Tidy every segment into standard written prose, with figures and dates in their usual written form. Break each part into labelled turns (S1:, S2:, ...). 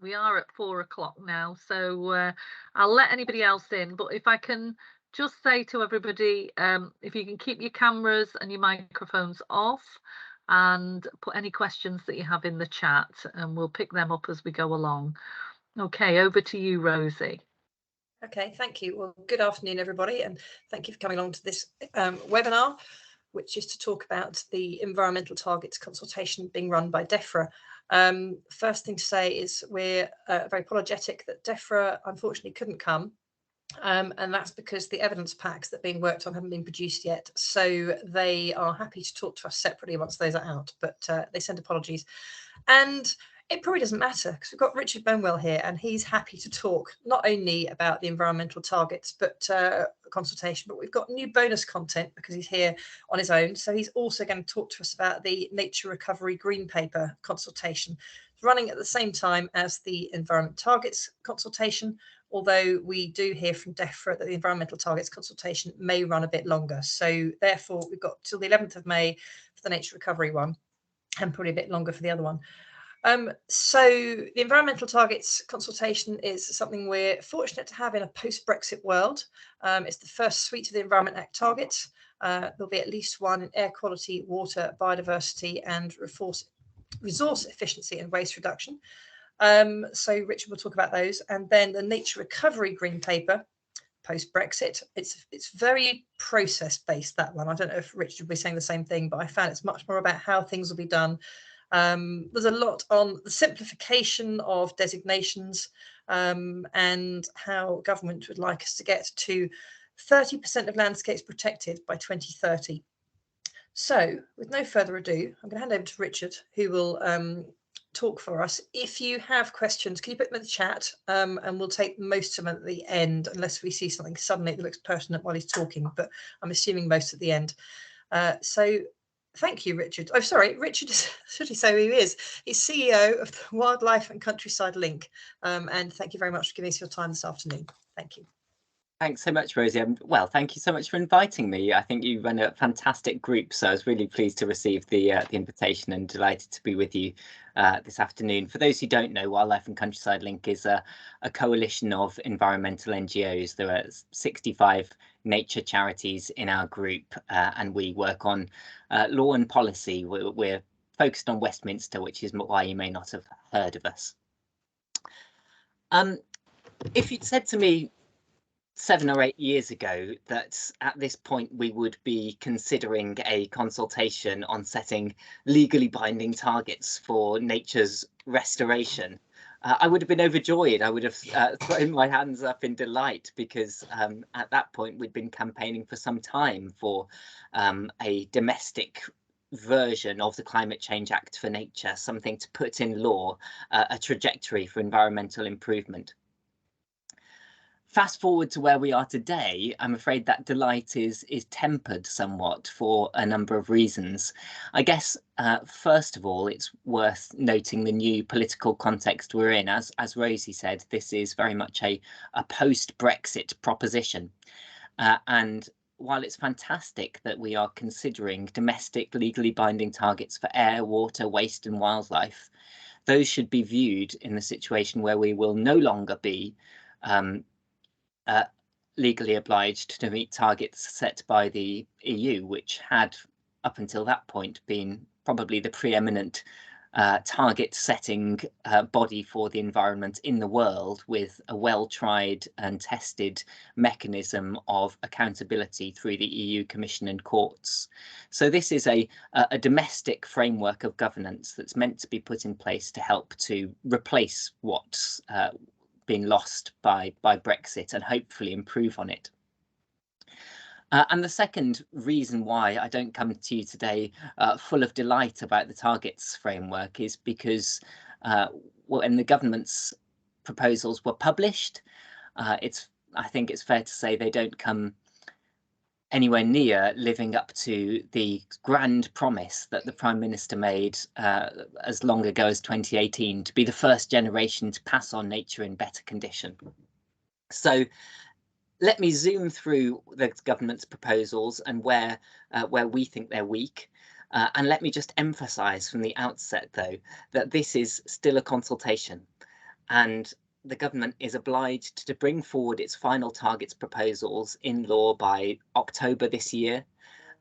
S1: we are at 4 o'clock now, so I'll let anybody else in. But if I can just say to everybody, if you can keep your cameras and your microphones off, and put any questions that you have in the chat, and we'll pick them up as we go along. Okay, over to you, Rosie.
S2: Okay, thank you. Well, good afternoon, everybody, and thank you for coming along to this webinar, which is to talk about the Environmental Targets Consultation being run by DEFRA. First thing to say is we're very apologetic that DEFRA unfortunately couldn't come. And that's because the evidence packs that are being worked on haven't been produced yet. So they are happy to talk to us separately once those are out, but they send apologies. And it probably doesn't matter because we've got Richard Benwell here and he's happy to talk not only about the environmental targets, but consultation, but we've got new bonus content because he's here on his own. So he's also going to talk to us about the Nature Recovery Green Paper consultation, running at the same time as the Environmental Targets consultation, although we do hear from DEFRA that the Environmental Targets consultation may run a bit longer. So therefore, we've got till the 11th of May for the Nature Recovery one, and probably a bit longer for the other one. So the Environmental Targets consultation is something we're fortunate to have in a post-Brexit world. It's the first suite of the Environment Act targets. There'll be at least one in air quality, water, biodiversity, and resource efficiency and waste reduction. So Richard will talk about those. And then the Nature Recovery Green Paper, post-Brexit. It's very process-based, that one. I don't know if Richard will be saying the same thing, but I found it's much more about how things will be done. There's a lot on the simplification of designations and how government would like us to get to 30% of landscapes protected by 2030. So with no further ado, I'm going to hand over to Richard, who will talk for us. If you have questions, can you put them in the chat, and we'll take most of them at the end, unless we see something suddenly that looks pertinent while he's talking, but I'm assuming most at the end. So thank you, Richard. Oh, sorry, Richard is, should he say who he is? He's CEO of the Wildlife and Countryside Link. And thank you very much for giving us your time this afternoon. Thank you.
S3: Thanks so much, Rosie. Well, thank you so much for inviting me. I think you run a fantastic group, so I was really pleased to receive the invitation and delighted to be with you this afternoon. For those who don't know, Wildlife and Countryside Link is a coalition of environmental NGOs. There are 65 nature charities in our group, and we work on law and policy. We're focused on Westminster, which is why you may not have heard of us. If you'd said to me 7 or 8 years ago that at this point we would be considering a consultation on setting legally binding targets for nature's restoration, I would have been overjoyed. I would have thrown my hands up in delight, because at that point we'd been campaigning for some time for a domestic version of the Climate Change Act for nature, something to put in law, a trajectory for environmental improvement. Fast forward to where we are today, I'm afraid that delight is tempered somewhat for a number of reasons. I guess, first of all, it's worth noting the new political context we're in. As Rosie said, this is very much a post-Brexit proposition. And while it's fantastic that we are considering domestic legally binding targets for air, water, waste and wildlife, those should be viewed in the situation where we will no longer be legally obliged to meet targets set by the EU, which had up until that point been probably the preeminent target setting body for the environment in the world, with a well-tried and tested mechanism of accountability through the EU Commission and courts. So this is a domestic framework of governance that's meant to be put in place to help to replace what's been lost by Brexit and hopefully improve on it. And the second reason why I don't come to you today full of delight about the targets framework is because when the government's proposals were published, I think it's fair to say they don't come anywhere near living up to the grand promise that the Prime Minister made as long ago as 2018, to be the first generation to pass on nature in better condition. So let me zoom through the government's proposals and where we think they're weak. And let me just emphasise from the outset, though, that this is still a consultation. and the government is obliged to bring forward its final targets proposals in law by October this year.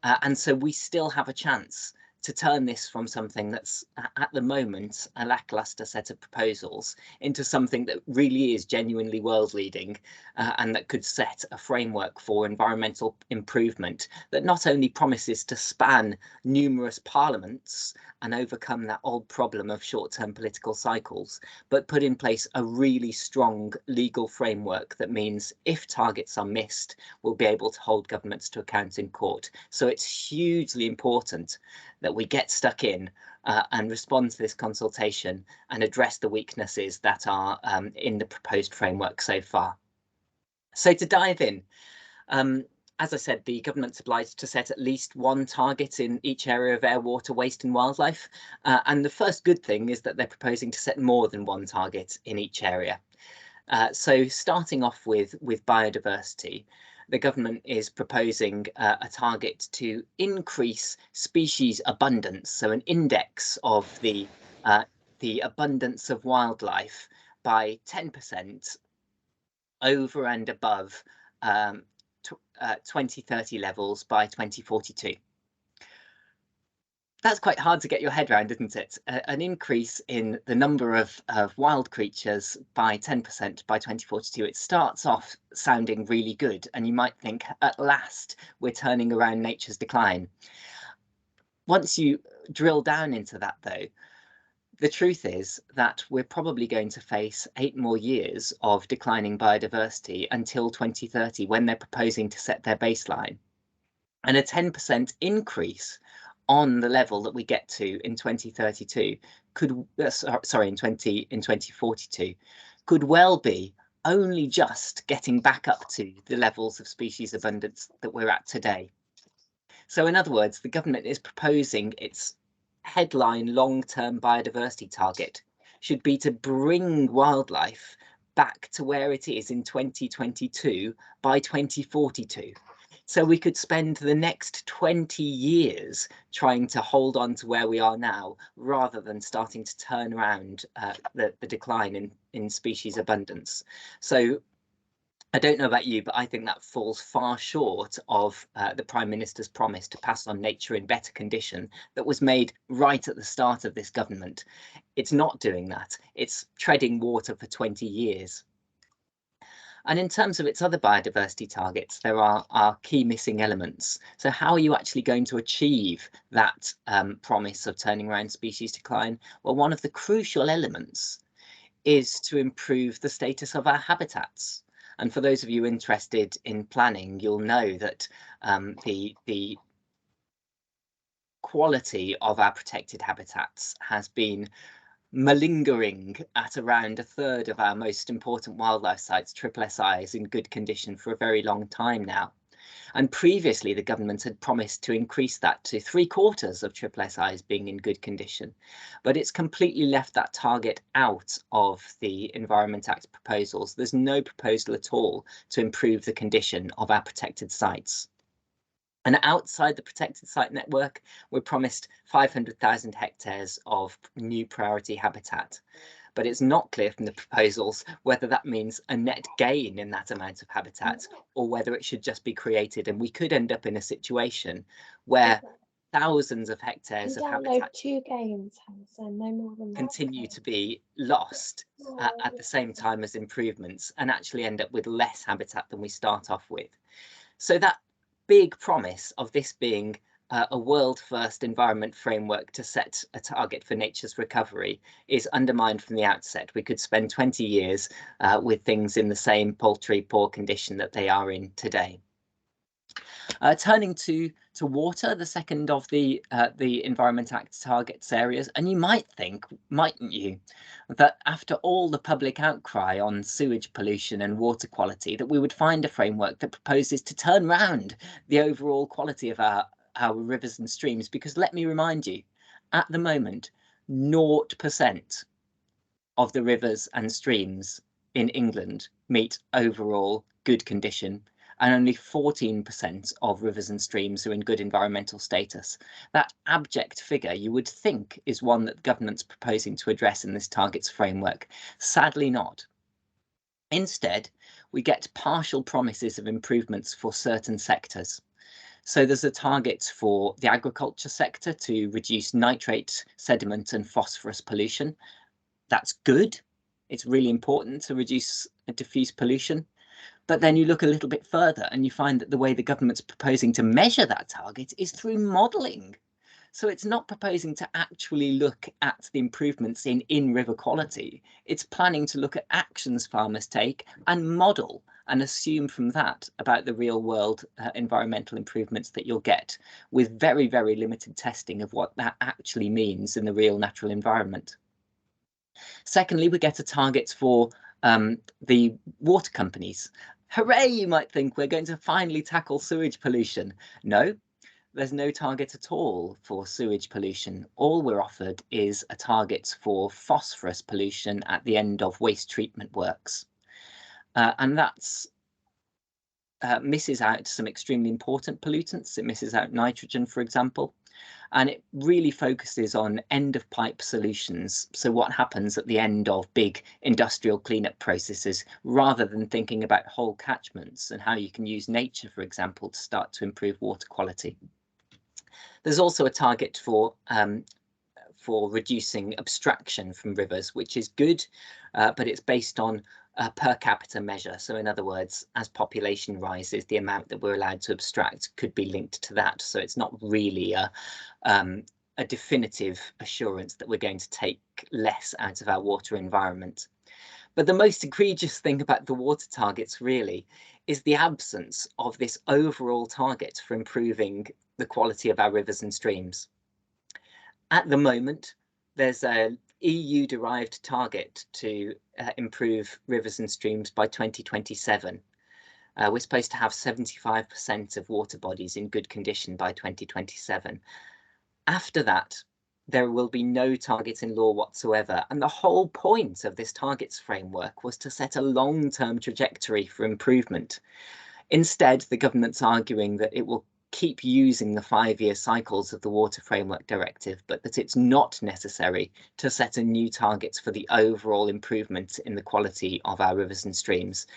S3: And so we still have a chance to turn this from something that's at the moment a lackluster set of proposals into something that really is genuinely world leading, and that could set a framework for environmental improvement that not only promises to span numerous parliaments and overcome that old problem of short-term political cycles, but put in place a really strong legal framework that means if targets are missed, we'll be able to hold governments to account in court. So it's hugely important that we get stuck in and respond to this consultation and address the weaknesses that are in the proposed framework so far. So to dive in, as I said, the government's obliged to set at least one target in each area of air, water, waste and wildlife. And the first good thing is that they're proposing to set more than one target in each area. So starting off with biodiversity, the government is proposing a target to increase species abundance, so an index of the abundance of wildlife by 10% over and above 2030 levels by 2042. That's quite hard to get your head around, isn't it? An increase in the number of wild creatures by 10% by 2042. It starts off sounding really good, and you might think, at last, we're turning around nature's decline. Once you drill down into that, though, the truth is that we're probably going to face 8 more years of declining biodiversity until 2030, when they're proposing to set their baseline. And a 10% increase on the level that we get to in 2032 could, in 2042, could well be only just getting back up to the levels of species abundance that we're at today. So in other words, the government is proposing its headline long-term biodiversity target should be to bring wildlife back to where it is in 2022 by 2042. So we could spend the next 20 years trying to hold on to where we are now, rather than starting to turn around the decline in species abundance. So I don't know about you, but I think that falls far short of the Prime Minister's promise to pass on nature in better condition that was made right at the start of this government. It's not doing that. It's treading water for 20 years. And in terms of its other biodiversity targets, there are key missing elements. So how are you actually going to achieve that promise of turning around species decline? Well, one of the crucial elements is to improve the status of our habitats. And for those of you interested in planning, you'll know that the quality of our protected habitats has been malingering at around 1/3 of our most important wildlife sites, SSIs, in good condition for a very long time now. And previously, the government had promised to increase that to 3/4 of SSIs being in good condition, but it's completely left that target out of the Environment Act proposals. There's no proposal at all to improve the condition of our protected sites. And outside the protected site network, we're promised 500,000 hectares of new priority habitat. But it's not clear from the proposals whether that means a net gain in that amount of habitat, or whether it should just be created. And we could end up in a situation where thousands of hectares of habitat
S4: 2 games, so no more than that.
S3: Continue to be lost at the same time as improvements, and actually end up with less habitat than we start off with. So that big promise of this being a world first environment framework to set a target for nature's recovery is undermined from the outset. We could spend 20 years with things in the same paltry, poor condition that they are in today. Turning to water, the second of the Environment Act targets areas, and you might think, mightn't you, that after all the public outcry on sewage pollution and water quality, that we would find a framework that proposes to turn round the overall quality of our rivers and streams. Because let me remind you, at the moment, 0% of the rivers and streams in England meet overall good condition. and only 14% of rivers and streams are in good environmental status. That abject figure, you would think, is one that the government's proposing to address in this targets framework. Sadly not. Instead, we get partial promises of improvements for certain sectors. So there's a target for the agriculture sector to reduce nitrate, sediment and phosphorus pollution. That's good. It's really important to reduce diffuse pollution. But then you look a little bit further and you find that the way the government's proposing to measure that target is through modelling. So it's not proposing to actually look at the improvements in river quality. It's planning to look at actions farmers take and model and assume from that about the real world environmental improvements that you'll get, with very, very limited testing of what that actually means in the real natural environment. Secondly, we get a target for the water companies. Hooray, you might think, we're going to finally tackle sewage pollution. No, there's no target at all for sewage pollution. All we're offered is a target for phosphorus pollution at the end of waste treatment works. And that's misses out some extremely important pollutants. It misses out nitrogen, for example. And it really focuses on end of pipe solutions. So what happens at the end of big industrial cleanup processes, rather than thinking about whole catchments and how you can use nature, for example, to start to improve water quality. There's also a target for reducing abstraction from rivers, which is good, but it's based on a per capita measure. So in other words, as population rises, the amount that we're allowed to abstract could be linked to that. So it's not really a definitive assurance that we're going to take less out of our water environment. But the most egregious thing about the water targets really is the absence of this overall target for improving the quality of our rivers and streams. At the moment, there's a EU-derived target to improve rivers and streams by 2027. We're supposed to have 75% of water bodies in good condition by 2027. After that, there will be no targets in law whatsoever. And the whole point of this targets framework was to set a long-term trajectory for improvement. Instead, the government's arguing that it will keep using the 5-year cycles of the Water Framework Directive, but that it's not necessary to set a new targets for the overall improvement in the quality of our rivers and streams.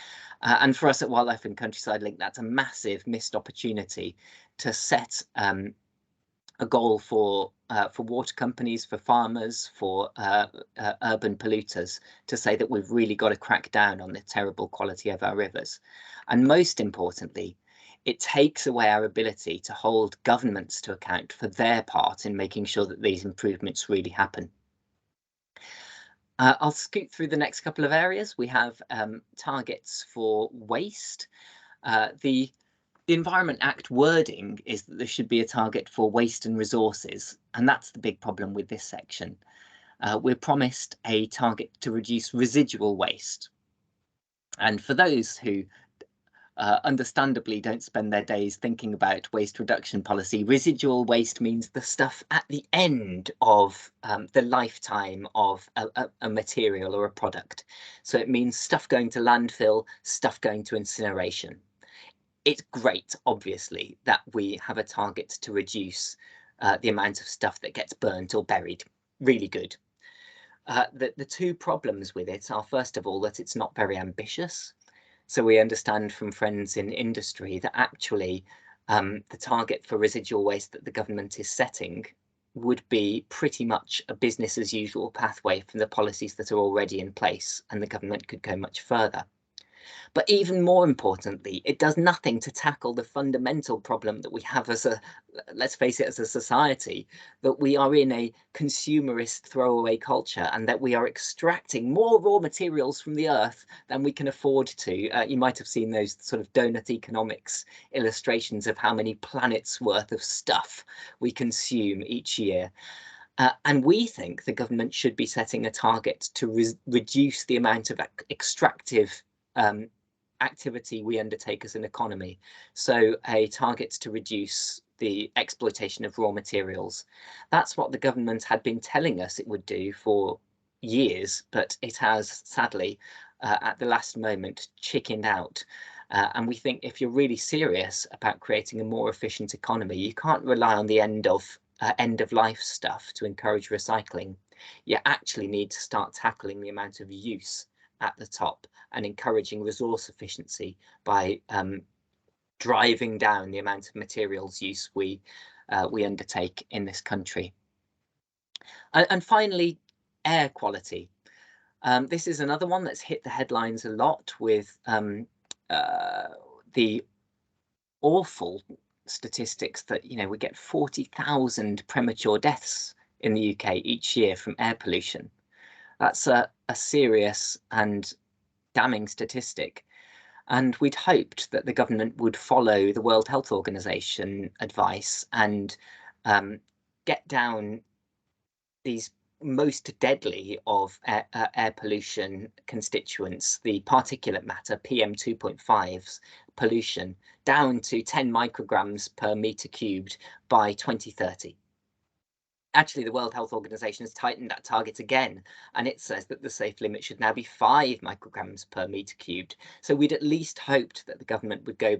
S3: And for us at Wildlife and Countryside Link, that's a massive missed opportunity to set a goal for water companies, for farmers, for urban polluters, to say that we've really got to crack down on the terrible quality of our rivers. And most importantly, it takes away our ability to hold governments to account for their part in making sure that these improvements really happen. I'll scoot through the next couple of areas. We have targets for waste. The Environment Act wording is that there should be a target for waste and resources, and that's the big problem with this section. We're promised a target to reduce residual waste. And for those who understandably don't spend their days thinking about waste reduction policy, residual waste means the stuff at the end of the lifetime of a material or a product. So it means stuff going to landfill, stuff going to incineration. It's great, obviously, that we have a target to reduce the amount of stuff that gets burnt or buried. Really good. The two problems with it are, first of all, that it's not very ambitious. So we understand from friends in industry that actually the target for residual waste that the government is setting would be pretty much a business as usual pathway from the policies that are already in place, and the government could go much further. But even more importantly, it does nothing to tackle the fundamental problem that we have as a, let's face it, as a society, that we are in a consumerist throwaway culture and that we are extracting more raw materials from the earth than we can afford to. You might have seen those sort of donut economics illustrations of how many planets worth of stuff we consume each year. And we think the government should be setting a target to reduce the amount of extractive activity we undertake as an economy. So a target to reduce the exploitation of raw materials. That's what the government had been telling us it would do for years, but it has sadly at the last moment chickened out. And we think if you're really serious about creating a more efficient economy, you can't rely on the end of life stuff to encourage recycling. You actually need to start tackling the amount of use at the top and encouraging resource efficiency by driving down the amount of materials use we undertake in this country. And finally, air quality. This is another one that's hit the headlines a lot with the awful statistics that, you know, we get 40,000 premature deaths in the UK each year from air pollution. That's a serious and damning statistic. And we'd hoped that the government would follow the World Health Organization advice and get down these most deadly of air pollution constituents, the particulate matter, PM2.5's pollution, down to 10 micrograms per meter cubed by 2030. Actually, the World Health Organization has tightened that target again, and it says that the safe limit should now be 5 micrograms per meter cubed. So we'd at least hoped that the government would go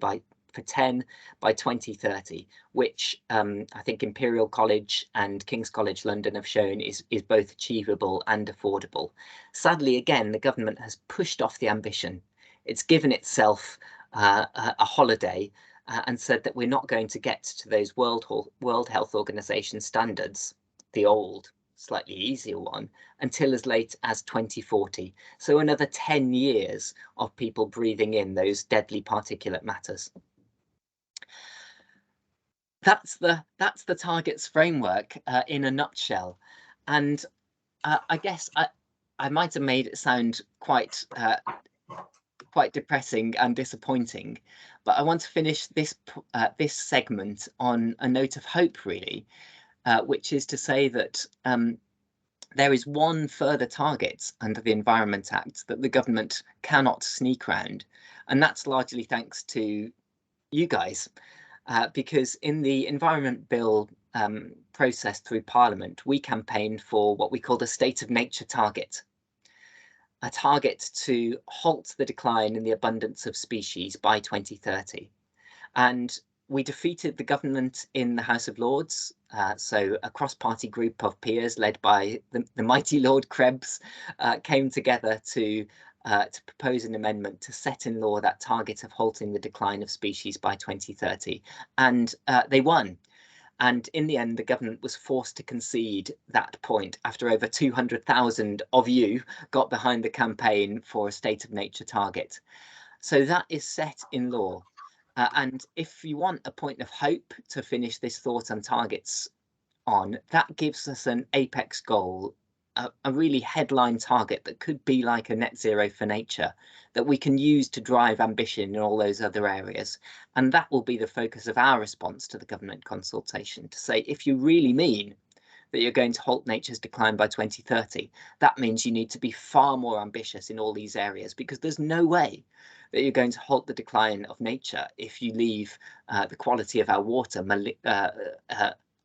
S3: for 10 by 2030, which I think Imperial College and King's College London have shown is both achievable and affordable. Sadly, again, the government has pushed off the ambition. It's given itself a holiday and said that we're not going to get to those World Health Organization standards, the old, slightly easier one, until as late as 2040. So another 10 years of people breathing in those deadly particulate matters. That's the targets framework in a nutshell. And I guess I might have made it sound quite depressing and disappointing, but I want to finish this segment on a note of hope, really, which is to say that there is one further target under the Environment Act that the government cannot sneak round, and that's largely thanks to you guys, because in the Environment Bill process through Parliament, we campaigned for what we called a state of nature target. A target to halt the decline in the abundance of species by 2030. And we defeated the government in the House of Lords. So a cross-party group of peers led by the mighty Lord Krebs came together to propose an amendment to set in law that target of halting the decline of species by 2030. And they won. And in the end, the government was forced to concede that point after over 200,000 of you got behind the campaign for a state of nature target. So that is set in law. And if you want a point of hope to finish this thought on targets on, that gives us an apex goal, a really headline target that could be like a net zero for nature that we can use to drive ambition in all those other areas. And that will be the focus of our response to the government consultation, to say, if you really mean that you're going to halt nature's decline by 2030, that means you need to be far more ambitious in all these areas, because there's no way that you're going to halt the decline of nature if you leave the quality of our water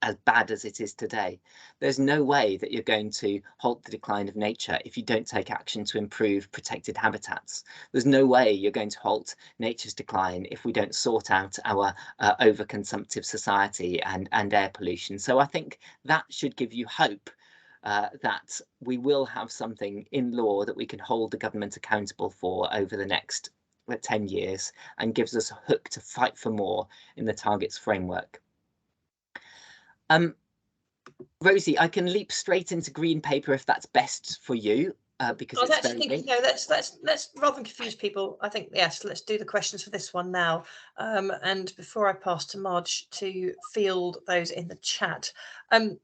S3: as bad as it is today. There's no way that you're going to halt the decline of nature if you don't take action to improve protected habitats. There's no way you're going to halt nature's decline if we don't sort out our overconsumptive society and air pollution. So I think that should give you hope that we will have something in law that we can hold the government accountable for over the next 10 years and gives us a hook to fight for more in the targets framework. Rosie, I can leap straight into green paper if that's best for you, because
S2: I was actually thinking, no, let's rather than confuse people, I think, yes, let's do the questions for this one now. And before I pass to Marge to field those in the chat, in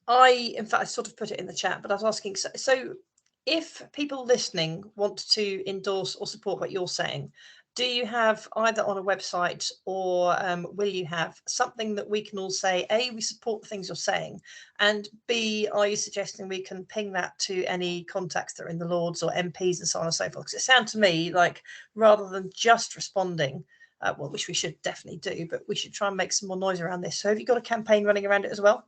S2: fact, I sort of put it in the chat, but I was asking, so if people listening want to endorse or support what you're saying, do you have either on a website or will you have something that we can all say, A, we support the things you're saying, and B, are you suggesting we can ping that to any contacts that are in the Lords or MPs and so on and so forth? Because it sounds to me like rather than just responding, well, which we should definitely do, but we should try and make some more noise around this. So have you got a campaign running around it as well?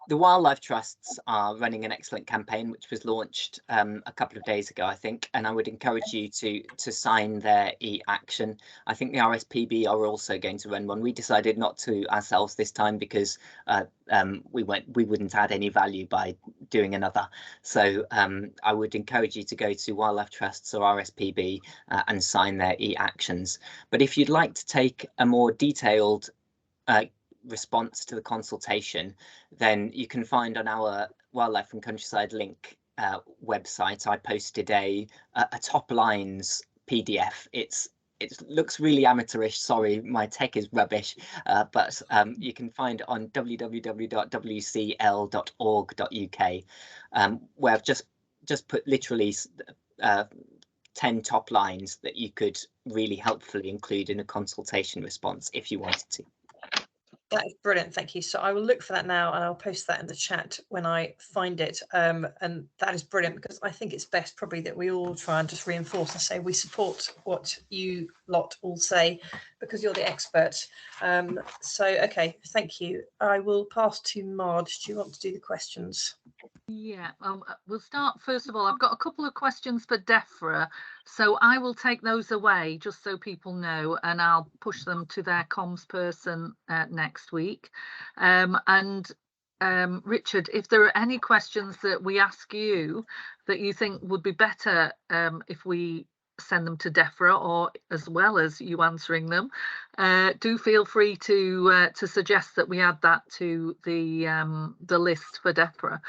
S3: The wildlife trusts are running an excellent campaign, which was launched a couple of days ago, I think, and I would encourage you to sign their e-action. I think the RSPB are also going to run one. We decided not to ourselves this time because we wouldn't add any value by doing another. So I would encourage you to go to Wildlife Trusts or RSPB and sign their e-actions. But if you'd like to take a more detailed response to the consultation, then you can find on our Wildlife and Countryside link website, I posted a top lines PDF. It looks really amateurish, sorry, my tech is rubbish, but you can find it on www.wcl.org.uk, where I've just put literally 10 top lines that you could really helpfully include in a consultation response if you wanted to.
S2: That is brilliant, thank you. So I will look for that now and I'll post that in the chat when I find it. And that is brilliant, because I think it's best probably that we all try and just reinforce and say we support what you lot all say, because you're the experts. So, okay, thank you. I will pass to Marge. Do you want to do the questions?
S1: Yeah, we'll start. First of all, I've got a couple of questions for DEFRA, so I will take those away just so people know, and I'll push them to their comms person next week. Richard, if there are any questions that we ask you that you think would be better if we send them to DEFRA, or as well as you answering them, do feel free to suggest that we add that to the list for DEFRA.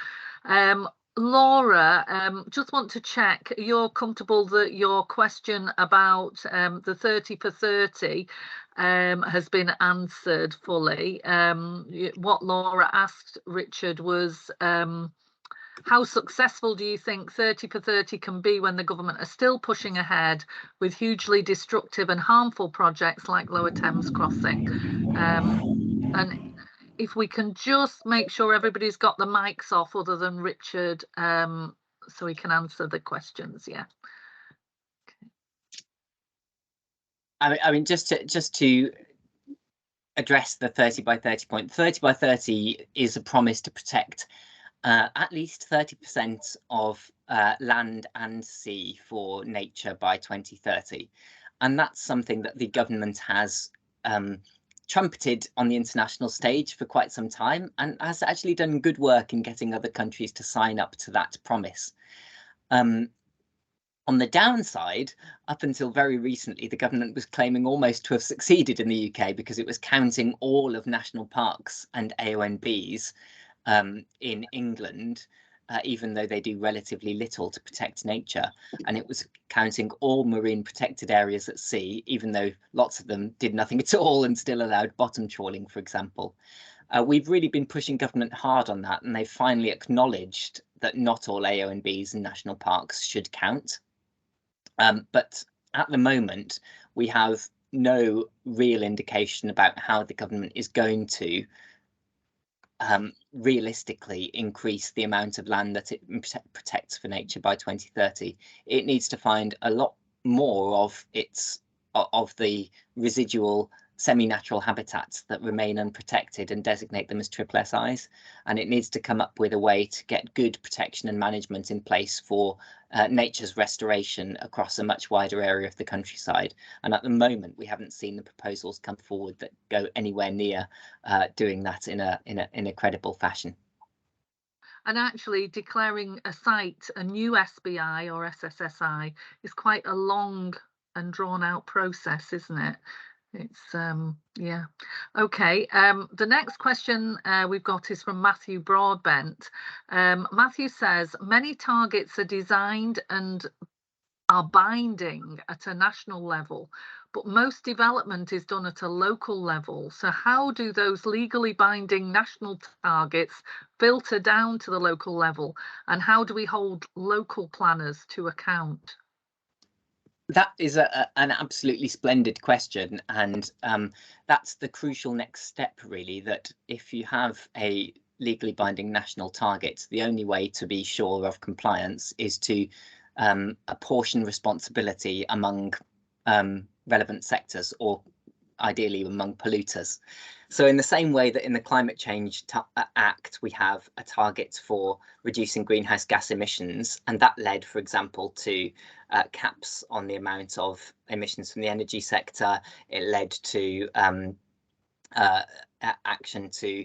S1: Laura, just want to check you're comfortable that your question about the 30 for 30 has been answered fully. What Laura asked Richard was, how successful do you think 30 for 30 can be when the government are still pushing ahead with hugely destructive and harmful projects like Lower Thames Crossing? And if we can just make sure everybody's got the mics off other than Richard, so he can answer the questions. Yeah.
S3: Okay. I mean, just to address the 30 by 30 point, 30 by 30 is a promise to protect at least 30% of land and sea for nature by 2030. And that's something that the government has trumpeted on the international stage for quite some time, and has actually done good work in getting other countries to sign up to that promise. On the downside, up until very recently, the government was claiming almost to have succeeded in the UK because it was counting all of national parks and AONBs in England, even though they do relatively little to protect nature, and it was counting all marine protected areas at sea, even though lots of them did nothing at all and still allowed bottom trawling, for example. We've really been pushing government hard on that, and they've finally acknowledged that not all AONBs and national parks should count. But at the moment, we have no real indication about how the government is going to realistically increase the amount of land that it protects for nature by 2030. It needs to find a lot more of the residual semi-natural habitats that remain unprotected and designate them as SSSIs, and it needs to come up with a way to get good protection and management in place for nature's restoration across a much wider area of the countryside. And at the moment, we haven't seen the proposals come forward that go anywhere near doing that in a credible fashion.
S1: And actually declaring a site a new SBI or SSSI is quite a long and drawn out process, isn't it? It's yeah. Okay, the next question we've got is from Matthew Broadbent. Matthew says many targets are designed and are binding at a national level, but most development is done at a local level. So how do those legally binding national targets filter down to the local level, and how do we hold local planners to account?
S3: That is an absolutely splendid question, and that's the crucial next step, really, that if you have a legally binding national target, the only way to be sure of compliance is to apportion responsibility among relevant sectors, or ideally among polluters. So in the same way that in the Climate Change Act, we have a target for reducing greenhouse gas emissions, and that led, for example, to caps on the amount of emissions from the energy sector. It led to action to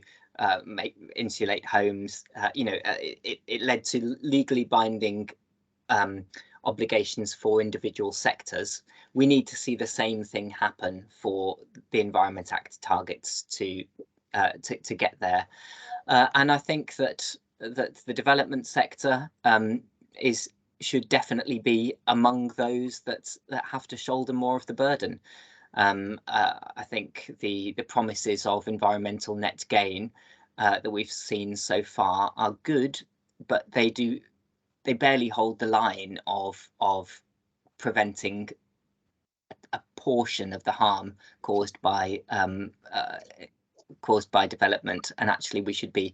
S3: insulate homes. It led to legally binding obligations for individual sectors. We need to see the same thing happen for the Environment Act targets to get there. And I think that the development sector should definitely be among those that have to shoulder more of the burden. I think the promises of environmental net gain that we've seen so far are good, but they barely hold the line of preventing a portion of the harm caused by development. And actually, we should be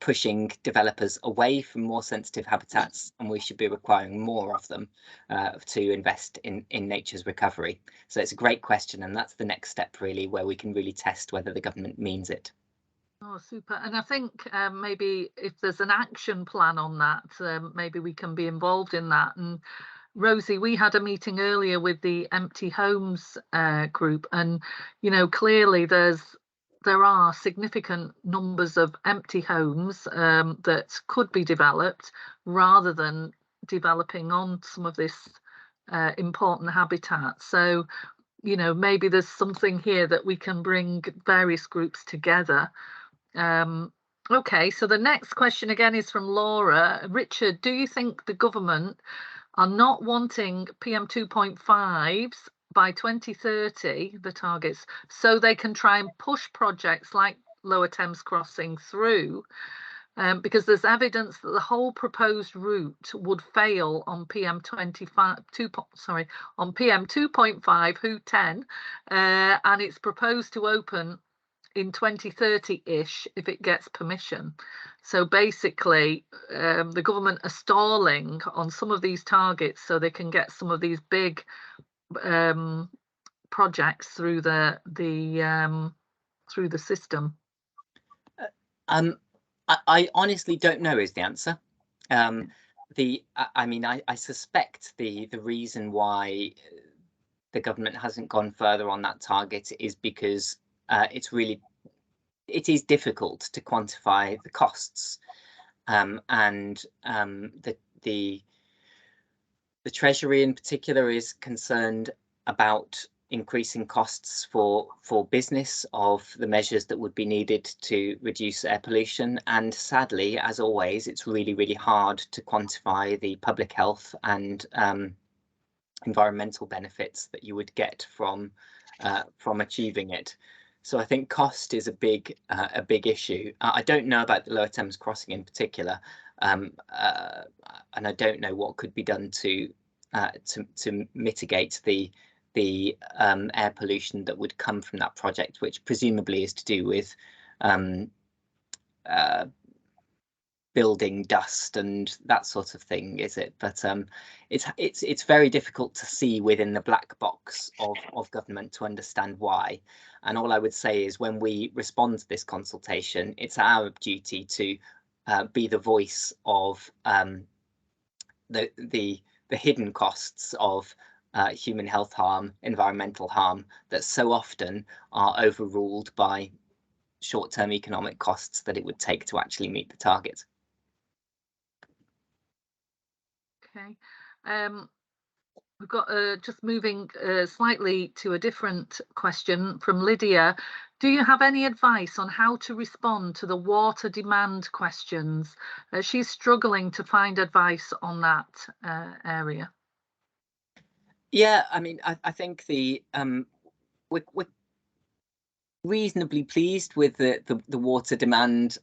S3: pushing developers away from more sensitive habitats, and we should be requiring more of them to invest in nature's recovery. So it's a great question, and that's the next step, really, where we can really test whether the government means it.
S1: Oh, super. And I think maybe if there's an action plan on that, maybe we can be involved in that. And Rosie, we had a meeting earlier with the Empty Homes group, and clearly there are significant numbers of empty homes that could be developed rather than developing on some of this important habitat. So maybe there's something here that we can bring various groups together. Okay, so the next question again is from Laura. Richard, do you think the government are not wanting PM 2.5s by 2030, the targets, so they can try and push projects like Lower Thames Crossing through? Because there's evidence that the whole proposed route would fail on PM 2.5 Who 10, and it's proposed to open in 2030-ish if it gets permission. So basically, the government are stalling on some of these targets so they can get some of these big projects through the system.
S3: I honestly don't know is the answer. I suspect the reason why the government hasn't gone further on that target is because it is difficult to quantify the costs, and the Treasury in particular is concerned about increasing costs for business of the measures that would be needed to reduce air pollution. And sadly, as always, it's really, really hard to quantify the public health and environmental benefits that you would get from achieving it. So I think cost is a big issue. I don't know about the Lower Thames Crossing in particular, and I don't know what could be done to mitigate the air pollution that would come from that project, which presumably is to do with building dust and that sort of thing, is it? But it's very difficult to see within the black box of government to understand why. And all I would say is, when we respond to this consultation, it's our duty to be the voice of the hidden costs of human health harm, environmental harm, that so often are overruled by short-term economic costs that it would take to actually meet the target.
S1: Okay, we've got just moving slightly to a different question from Lydia. Do you have any advice on how to respond to the water demand questions? She's struggling to find advice on that area.
S3: Yeah, I mean, I think we're reasonably pleased with the water demand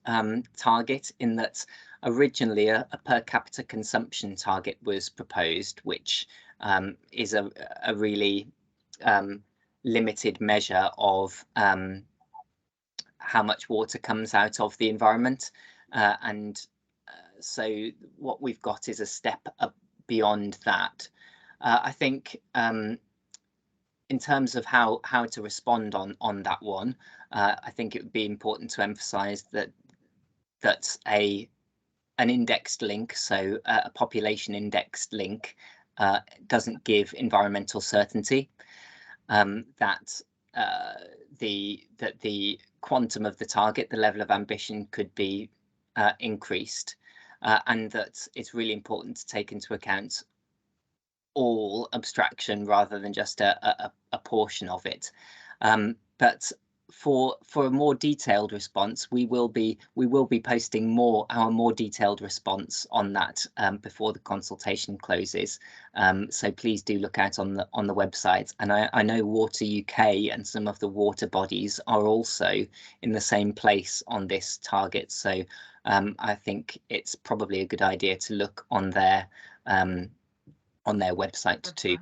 S3: target, in that originally a per capita consumption target was proposed, which is a really limited measure of how much water comes out of the environment, and so what we've got is a step up beyond that. I think in terms of how to respond on that one, I think it would be important to emphasise that an indexed link, so a population indexed link, doesn't give environmental certainty. That the quantum of the target, the level of ambition, could be increased, and that it's really important to take into account all abstraction rather than just a portion of it. But for a more detailed response, we will be posting our more detailed response on that before the consultation closes. So please do look out on the website. And I know Water UK and some of the water bodies are also in the same place on this target. So I think it's probably a good idea to look on their website too.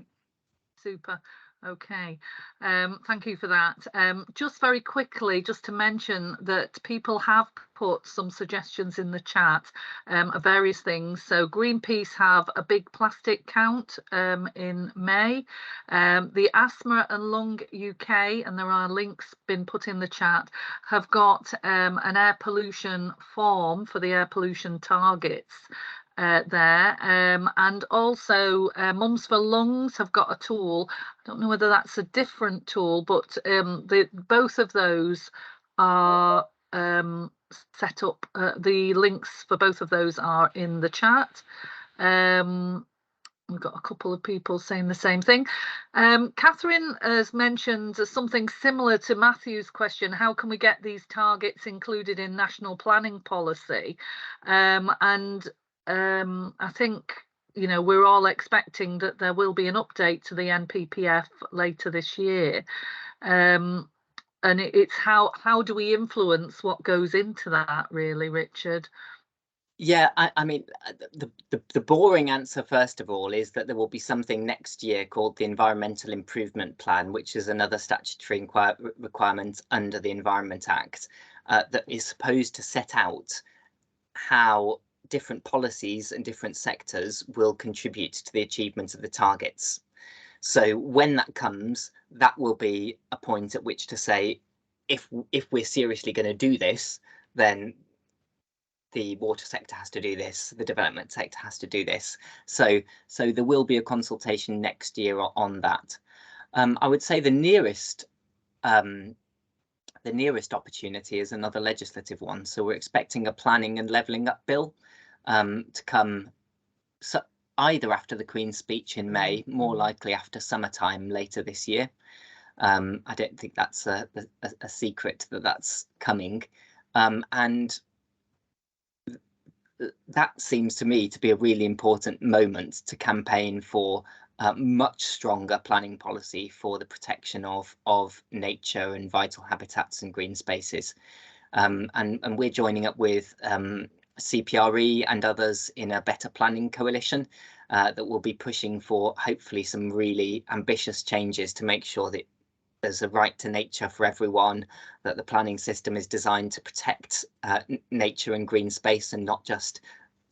S1: Super. Okay, thank you for that. Just very quickly, just to mention that people have put some suggestions in the chat of various things. So Greenpeace have a big plastic count in May. The Asthma and Lung UK, and there are links been put in the chat, have got an air pollution form for the air pollution targets there, and also Mums for Lungs have got a tool. I don't know whether that's a different tool, but both of those are set up. The links for both of those are in the chat. We've got a couple of people saying the same thing. Catherine has mentioned something similar to Matthew's question: how can we get these targets included in national planning policy? I think, you know, we're all expecting that there will be an update to the NPPF later this year, and it's how do we influence what goes into that, really, Richard?
S3: Yeah, I mean, the boring answer, first of all, is that there will be something next year called the Environmental Improvement Plan, which is another statutory requirement under the Environment Act that is supposed to set out how different policies and different sectors will contribute to the achievement of the targets. So when that comes, that will be a point at which to say, if we're seriously going to do this, then the water sector has to do this, the development sector has to do this. So there will be a consultation next year on that. I would say the nearest opportunity is another legislative one. So we're expecting a planning and levelling up bill to come either after the Queen's speech in May, more likely after summertime later this year. I don't think that's a secret that that's coming, and that seems to me to be a really important moment to campaign for much stronger planning policy for the protection of nature and vital habitats and green spaces. And we're joining up with CPRE and others in a better planning coalition that will be pushing for hopefully some really ambitious changes to make sure that there's a right to nature for everyone, that the planning system is designed to protect nature and green space and not just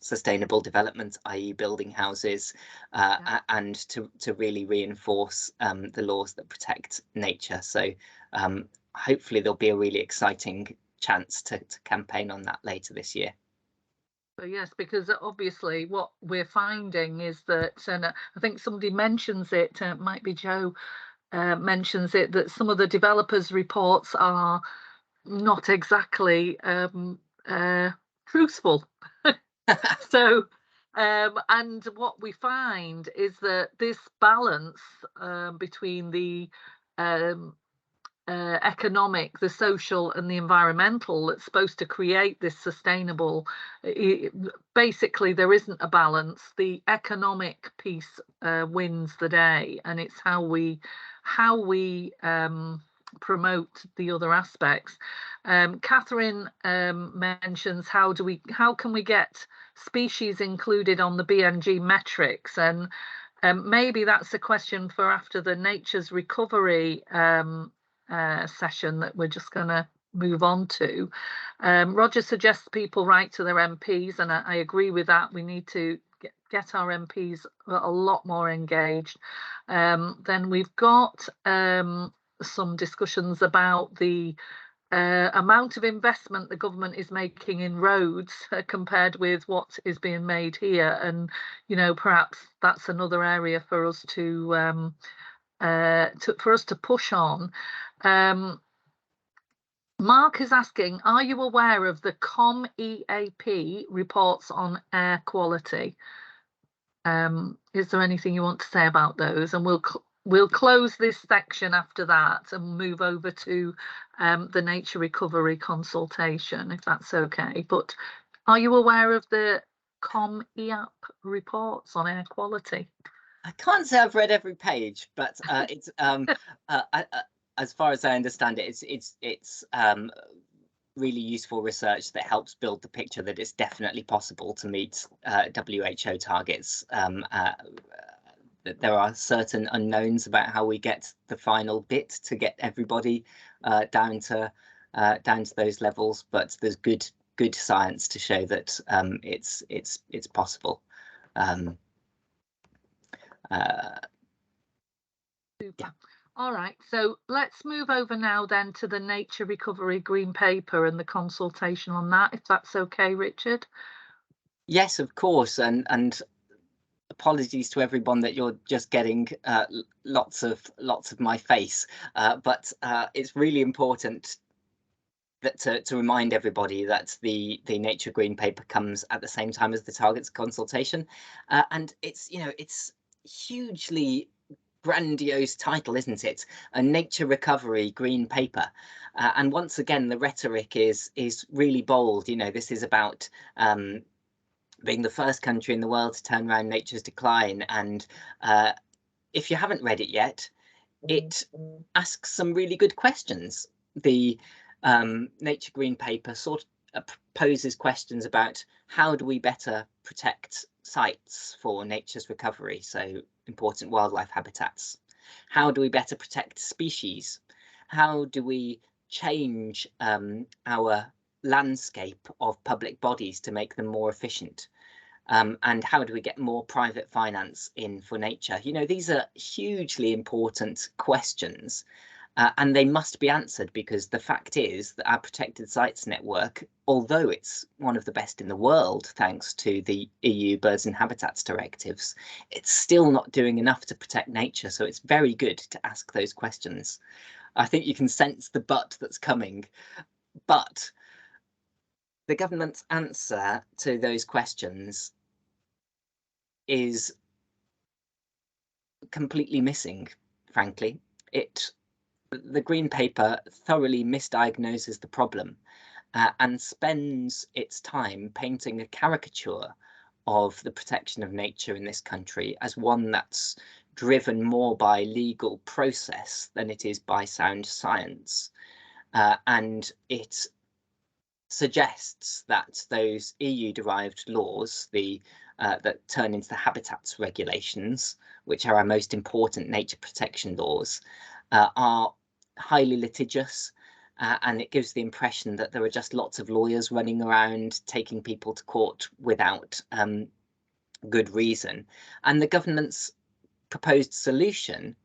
S3: sustainable development, i.e. building houses, and to really reinforce the laws that protect nature. So hopefully there'll be a really exciting chance to campaign on that later this year.
S1: So yes, because obviously what we're finding is that, and I think somebody mentions it, it might be Joe, mentions it, that some of the developers' reports are not exactly truthful. So and what we find is that this balance between the economic, the social and the environmental that's supposed to create this sustainable, basically there isn't a balance. The economic piece wins the day, and it's how we promote the other aspects. Catherine mentions how can we get species included on the BNG metrics, and maybe that's a question for after the Nature's Recovery session that we're just going to move on to. Roger suggests people write to their MPs, and I agree with that. We need to get our MPs a lot more engaged. Then we've got some discussions about the amount of investment the government is making in roads compared with what is being made here, and perhaps that's another area for us to push on. Mark is asking, are you aware of the ComEAP reports on air quality? Is there anything you want to say about those? And we'll close this section after that and move over to the nature recovery consultation, if that's okay. But are you aware of the ComEAP reports on air quality?
S3: I can't say I've read every page, but it's as far as I understand it, it's really useful research that helps build the picture that it's definitely possible to meet WHO targets. That there are certain unknowns about how we get the final bit to get everybody down to those levels, but there's good science to show that it's possible.
S1: Super. All right, so let's move over now then to the Nature Recovery Green Paper and the consultation on that, if that's okay, Richard. Yes,
S3: of course, and apologies to everyone that you're just getting lots of my face, but it's really important that to remind everybody that the Nature Green Paper comes at the same time as the Targets Consultation, and it's hugely grandiose title, isn't it? A Nature Recovery Green Paper, and once again the rhetoric is really bold. This is about being the first country in the world to turn around nature's decline, and if you haven't read it yet, it asks some really good questions. The Nature Green Paper sort of poses questions about how do we better protect sites for nature's recovery, so important wildlife habitats. How do we better protect species? How do we change our landscape of public bodies to make them more efficient? And how do we get more private finance in for nature? These are hugely important questions, and they must be answered, because the fact is that our protected sites network, although it's one of the best in the world thanks to the EU Birds and Habitats directives, it's still not doing enough to protect nature. So it's very good to ask those questions. I think you can sense the but that's coming, but the government's answer to those questions is completely missing, frankly. The Green Paper thoroughly misdiagnoses the problem and spends its time painting a caricature of the protection of nature in this country as one that's driven more by legal process than it is by sound science. And it suggests that those EU-derived laws, that turn into the habitats regulations, which are our most important nature protection laws, are highly litigious, and it gives the impression that there are just lots of lawyers running around taking people to court without good reason. And the government's proposed solution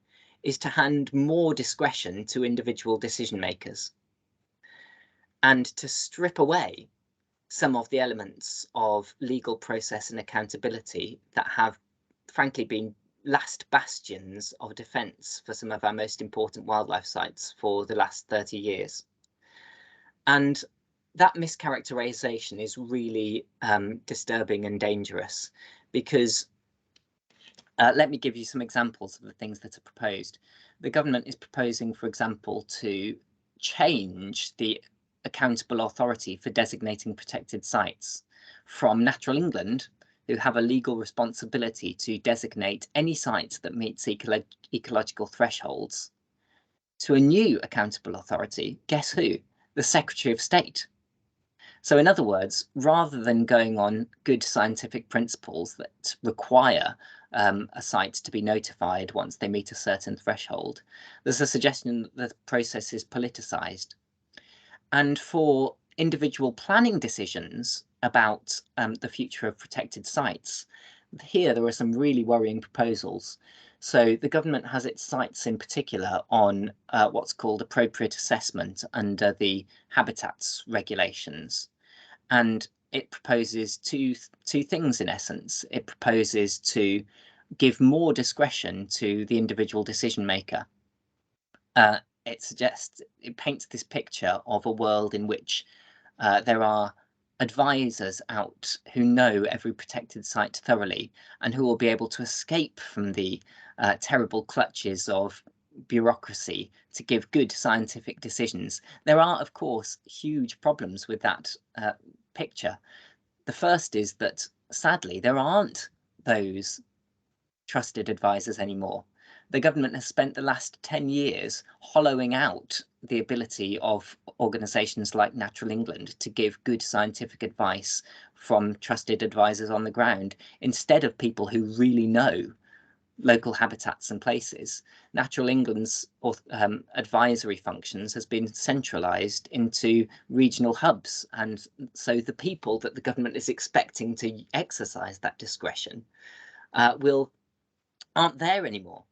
S3: is to hand more discretion to individual decision makers and to strip away some of the elements of legal process and accountability that have frankly been last bastions of defence for some of our most important wildlife sites for the last 30 years. And that mischaracterisation is really disturbing and dangerous, because let me give you some examples of the things that are proposed. The government is proposing, for example, to change the accountable authority for designating protected sites from Natural England, who have a legal responsibility to designate any site that meets ecological thresholds, to a new accountable authority. Guess who? The Secretary of State. So in other words, rather than going on good scientific principles that require a site to be notified once they meet a certain threshold, there's a suggestion that the process is politicised. And for individual planning decisions about the future of protected sites, here there are some really worrying proposals. So the government has its sights in particular on what's called appropriate assessment under the habitats regulations. And it proposes two things in essence. It proposes to give more discretion to the individual decision maker. It paints this picture of a world in which there are advisors out who know every protected site thoroughly and who will be able to escape from the terrible clutches of bureaucracy to give good scientific decisions. There are, of course, huge problems with that picture. The first is that, sadly, there aren't those trusted advisors anymore. The government has spent the last 10 years hollowing out the ability of organisations like Natural England to give good scientific advice from trusted advisors on the ground, instead of people who really know local habitats and places. Natural England's advisory functions has been centralised into regional hubs, and so the people that the government is expecting to exercise that discretion aren't there anymore.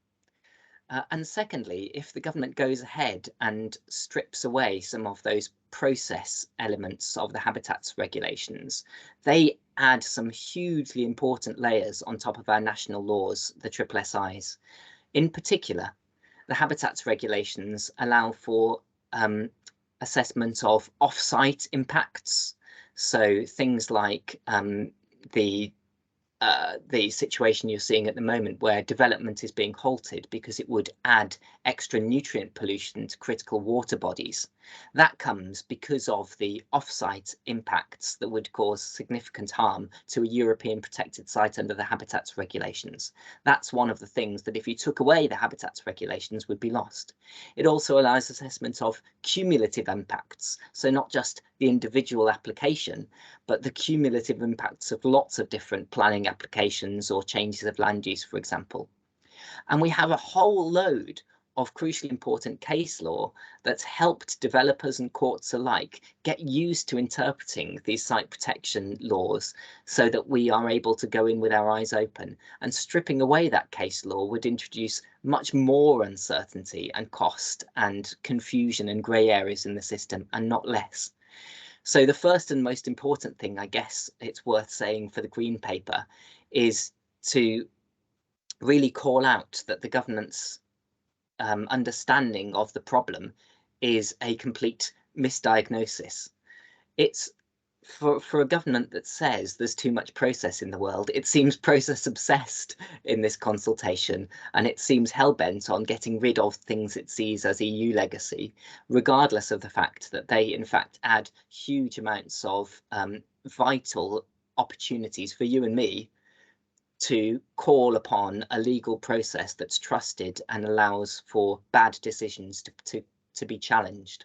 S3: And secondly, if the government goes ahead and strips away some of those process elements of the habitats regulations, they add some hugely important layers on top of our national laws, the SSSIs. In particular, the habitats regulations allow for assessment of off-site impacts. So things like the situation you're seeing at the moment where development is being halted because it would add extra nutrient pollution to critical water bodies. That comes because of the off-site impacts that would cause significant harm to a European protected site under the habitats regulations. That's one of the things that, if you took away the habitats regulations, would be lost. It also allows assessment of cumulative impacts, so not just the individual application, but the cumulative impacts of lots of different planning applications or changes of land use, for example. And we have a whole load of crucially important case law that's helped developers and courts alike get used to interpreting these site protection laws so that we are able to go in with our eyes open. And stripping away that case law would introduce much more uncertainty and cost and confusion and grey areas in the system, and not less. So the first and most important thing, I guess it's worth saying for the Green Paper, is to really call out that the government's understanding of the problem is a complete misdiagnosis. It's for a government that says there's too much process in the world, it seems process obsessed in this consultation, and it seems hell-bent on getting rid of things it sees as EU legacy, regardless of the fact that they in fact add huge amounts of vital opportunities for you and me to call upon a legal process that's trusted and allows for bad decisions to be challenged.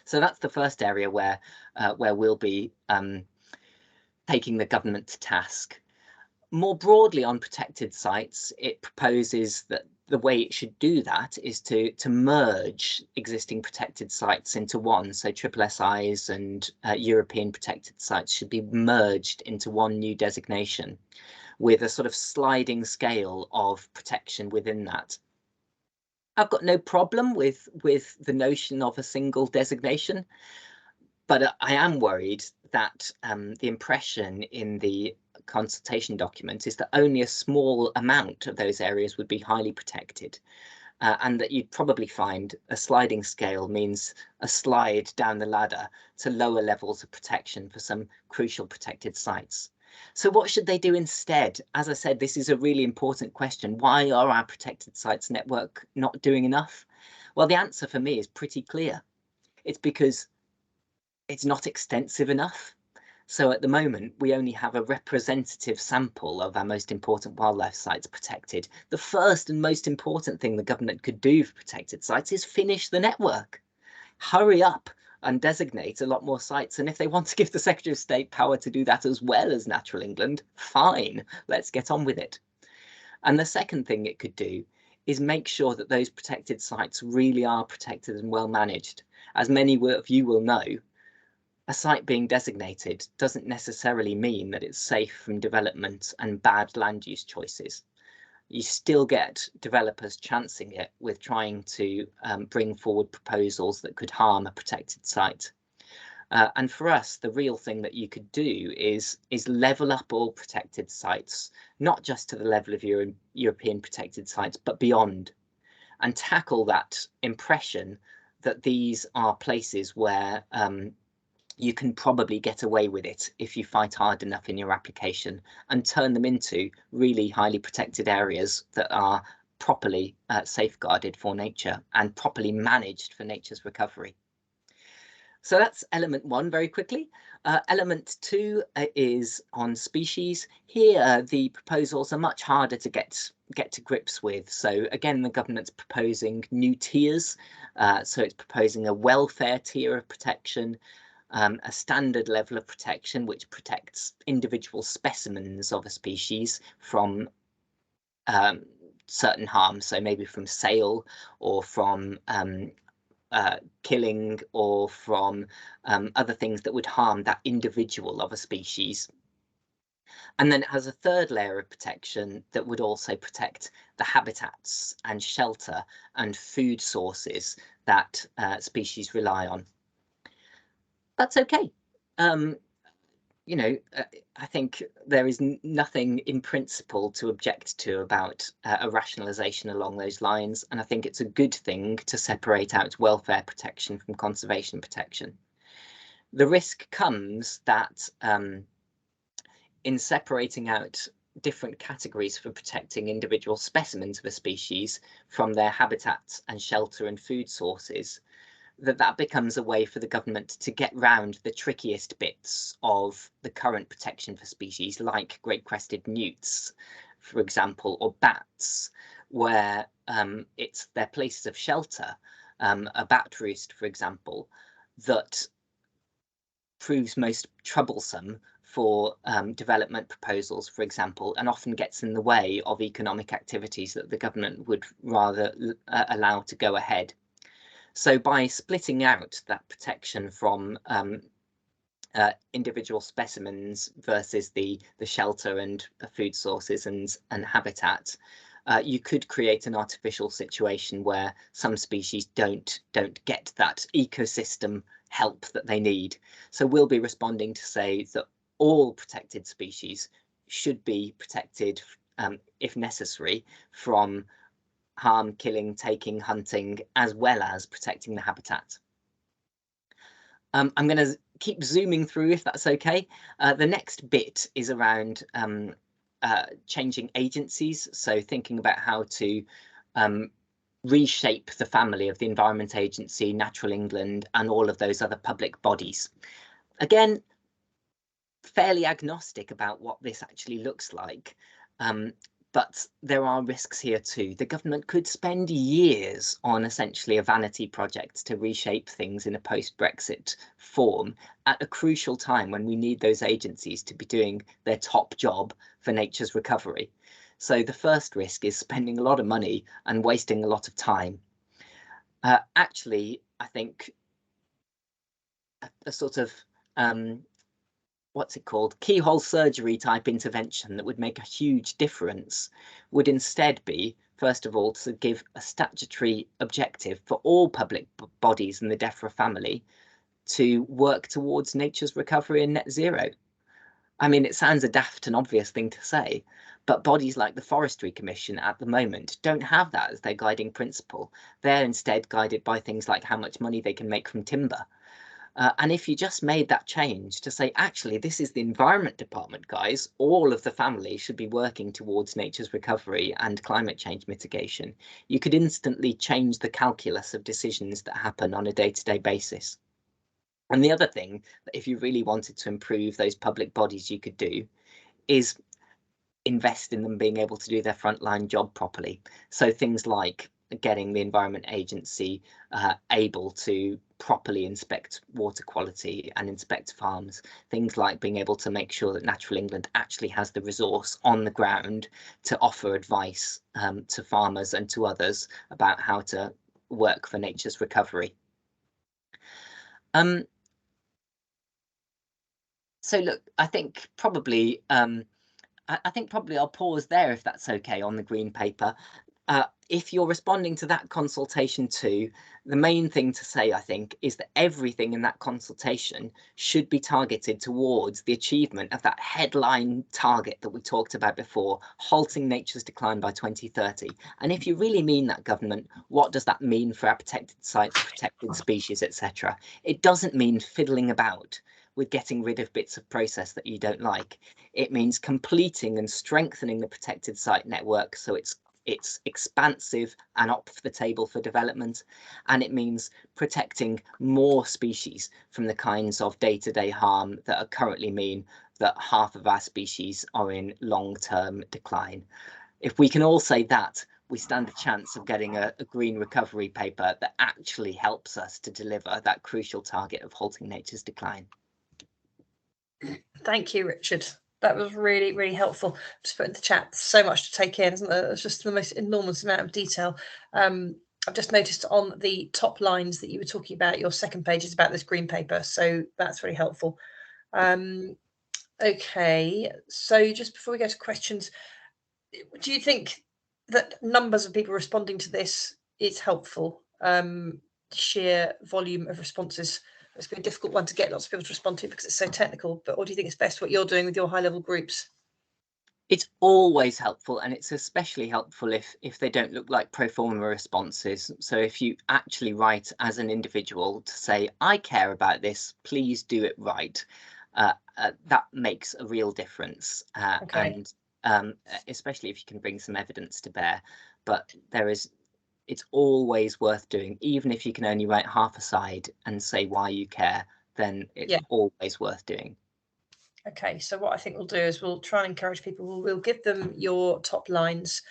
S3: So that's the first area where we'll be taking the government to task. More broadly on protected sites, it proposes that the way it should do that is to merge existing protected sites into one. So SSSIs and European protected sites should be merged into one new designation, with a sort of sliding scale of protection within that. I've got no problem with the notion of a single designation, but I am worried that the impression in the consultation document is that only a small amount of those areas would be highly protected, and that you'd probably find a sliding scale means a slide down the ladder to lower levels of protection for some crucial protected sites. So what should they do instead? As I said, this is a really important question. Why are our protected sites network not doing enough? Well, the answer for me is pretty clear. It's because it's not extensive enough. So at the moment, we only have a representative sample of our most important wildlife sites protected. The first and most important thing the government could do for protected sites is finish the network. Hurry up and designate a lot more sites. And if they want to give the Secretary of State power to do that as well as Natural England, fine, let's get on with it. And the second thing it could do is make sure that those protected sites really are protected and well managed. As many of you will know, a site being designated doesn't necessarily mean that it's safe from development and bad land use choices. You still get developers chancing it with trying to bring forward proposals that could harm a protected site. And for us, the real thing that you could do is level up all protected sites, not just to the level of European protected sites, but beyond, and tackle that impression that these are places where you can probably get away with it if you fight hard enough in your application, and turn them into really highly protected areas that are properly safeguarded for nature and properly managed for nature's recovery. So that's element 1 very quickly. Element 2 is on species. Here the proposals are much harder to get to grips with. So again, the government's proposing new tiers. So it's proposing a welfare tier of protection, a standard level of protection which protects individual specimens of a species from certain harms, so maybe from sale or from killing or from other things that would harm that individual of a species. And then it has a third layer of protection that would also protect the habitats and shelter and food sources that species rely on. That's okay. You know, I think there is nothing in principle to object to about a rationalisation along those lines, and I think it's a good thing to separate out welfare protection from conservation protection. The risk comes that in separating out different categories for protecting individual specimens of a species from their habitats and shelter and food sources, that becomes a way for the government to get round the trickiest bits of the current protection for species, like great crested newts, for example, or bats, where it's their places of shelter, a bat roost, for example, that proves most troublesome for development proposals, for example, and often gets in the way of economic activities that the government would rather allow to go ahead. So by splitting out that protection from individual specimens versus the shelter and food sources and habitat, you could create an artificial situation where some species don't get that ecosystem help that they need. So we'll be responding to say that all protected species should be protected, if necessary, from harm, killing, taking, hunting, as well as protecting the habitat. I'm going to keep zooming through if that's okay. The next bit is around changing agencies, so thinking about how to reshape the family of the Environment Agency, Natural England, and all of those other public bodies. Again, fairly agnostic about what this actually looks like. But there are risks here too. The government could spend years on essentially a vanity project to reshape things in a post-Brexit form at a crucial time when we need those agencies to be doing their top job for nature's recovery. So the first risk is spending a lot of money and wasting a lot of time. Actually, I think a sort of what's it called, keyhole surgery type intervention that would make a huge difference would instead be, first of all, to give a statutory objective for all public bodies in the DEFRA family to work towards nature's recovery and net zero. I mean, it sounds a daft and obvious thing to say, but bodies like the Forestry Commission at the moment don't have that as their guiding principle. They're instead guided by things like how much money they can make from timber. And if you just made that change to say, actually, this is the Environment Department, guys, all of the family should be working towards nature's recovery and climate change mitigation, you could instantly change the calculus of decisions that happen on a day-to-day basis. And the other thing, that if you really wanted to improve those public bodies, you could do is invest in them being able to do their frontline job properly. So things like getting the Environment Agency able to properly inspect water quality and inspect farms, things like being able to make sure that Natural England actually has the resource on the ground to offer advice to farmers and to others about how to work for nature's recovery. So look, I think probably I'll pause there if that's okay on the green paper. If you're responding to that consultation too, the main thing to say, I think, is that everything in that consultation should be targeted towards the achievement of that headline target that we talked about before, halting nature's decline by 2030. And if you really mean that, government, what does that mean for our protected sites, protected species, etc.? It doesn't mean fiddling about with getting rid of bits of process that you don't like. It means completing and strengthening the protected site network so it's expansive and up the table for development, and it means protecting more species from the kinds of day-to-day harm that are currently mean that half of our species are in long-term decline. If we can all say that, we stand a chance of getting a green recovery paper that actually helps us to deliver that crucial target of halting nature's decline.
S2: Thank you, Richard. That was really, really helpful. Just put in the chat, so much to take in, isn't there? It's just the most enormous amount of detail. I've just noticed on the top lines that you were talking about, your second page is about this green paper, so that's very helpful. Okay, so just before we go to questions, do you think that numbers of people responding to this is helpful? Sheer volume of responses. It's been a difficult one to get lots of people to respond to because it's so technical, but what do you think is best what you're doing with your high level groups?
S3: It's always helpful, and it's especially helpful if they don't look like pro forma responses. So if you actually write as an individual to say, I care about this, please do it right, that makes a real difference. Okay. And especially if you can bring some evidence to bear. But it's always worth doing, even if you can only write half a side and say why you care, then it's always worth doing.
S2: Okay, so what I think we'll do is we'll try and encourage people. We'll give them your top lines,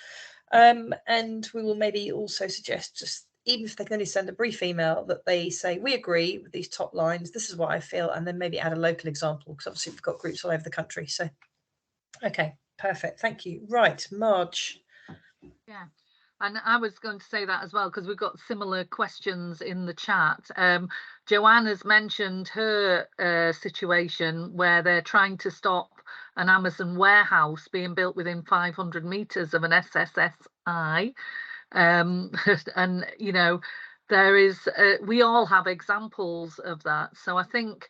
S2: and we will maybe also suggest, just even if they can only send a brief email, that they say, we agree with these top lines, this is what I feel, and then maybe add a local example, because obviously we've got groups all over the country. So, okay, perfect. Thank you. Right, Marge.
S1: Yeah. And I was going to say that as well, because we've got similar questions in the chat. Joanne has mentioned her situation where they're trying to stop an Amazon warehouse being built within 500 meters of an SSSI. And, you know, there is, we all have examples of that. So I think